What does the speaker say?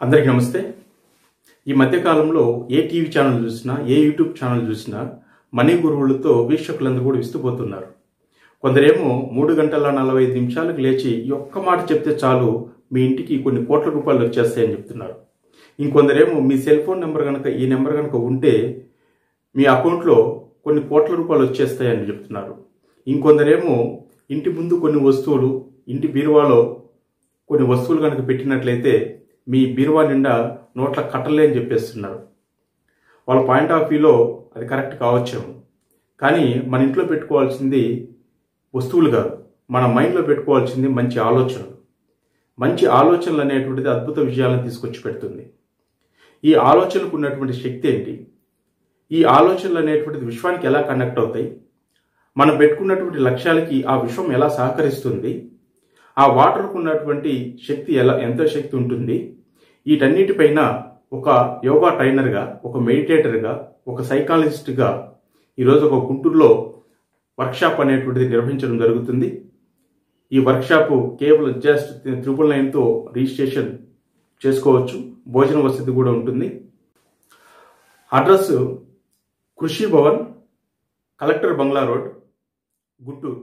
అందరికీ నమస్తే। ఈ మధ్య కాలంలో ఏ టీవీ ఛానల్ చూసినా ఏ యూట్యూబ్ ఛానల్ చూసినా మనీ గురువులతో వీక్షకులందరూ కూడా విస్తుపోతున్నారు। కొందరేమో 3 గంటల 45 నిమిషాలకు లేచి ఈ ఒక్క మాట చెప్తే చాలు మీ ఇంటికి కొన్ని కోట్ల రూపాయలు వచ్చేస్తాయని చెప్తున్నారు। ఇంకొందరేమో మీ సెల్ ఫోన్ నెంబర్ గనుక ఈ నెంబర్ గనుక ఉంటే మీ అకౌంట్లో కొన్ని కోట్ల రూపాయలు వచ్చేస్తాయని చెప్తున్నారు। ఇంకొందరేమో ఇంటి ముందు కొన్ని వస్తువులు ఇంటి బీరువాలో కొన్ని వస్తువులు గనుక పెట్టినట్లయితే మీ బీరువా నిండా నోట్ల కట్టలే అని చెప్పేస్తున్నారు। వాళ్ళ పాయింట్ ఆఫ్ వ్యూలో అది కరెక్ట్ కావచ్చేమో, కానీ మన ఇంట్లో పెట్టుకోవాల్సింది వస్తువులు కాదు, మన మైండ్లో పెట్టుకోవాల్సింది మంచి ఆలోచనలు। మంచి ఆలోచనలు అనేటువంటిది అద్భుత విజయాలను తీసుకొచ్చి పెడుతుంది। ఈ ఆలోచనలకు ఉన్నటువంటి శక్తి ఏంటి, ఈ ఆలోచనలు అనేటువంటిది విశ్వానికి ఎలా కనెక్ట్ అవుతాయి, మనం పెట్టుకున్నటువంటి లక్ష్యాలకి ఆ విశ్వం ఎలా సహకరిస్తుంది, ఆ వాటర్కు ఉన్నటువంటి శక్తి ఎంత శక్తి ఉంటుంది, వీటన్నిటిపైన ఒక యోగా ట్రైనర్గా, ఒక మెడిటేటర్గా, ఒక సైకాలజిస్ట్గా ఈరోజు ఒక గుంటూరులో వర్క్షాప్ అనేటువంటిది నిర్వహించడం జరుగుతుంది। ఈ వర్క్షాప్ కేవలం జస్ట్ 999తో రిజిస్ట్రేషన్ చేసుకోవచ్చు, భోజన వసతి కూడా ఉంటుంది। అడ్రస్ కృషి భవన్, కలెక్టర్ బంగ్లా రోడ్, గుంటూరు।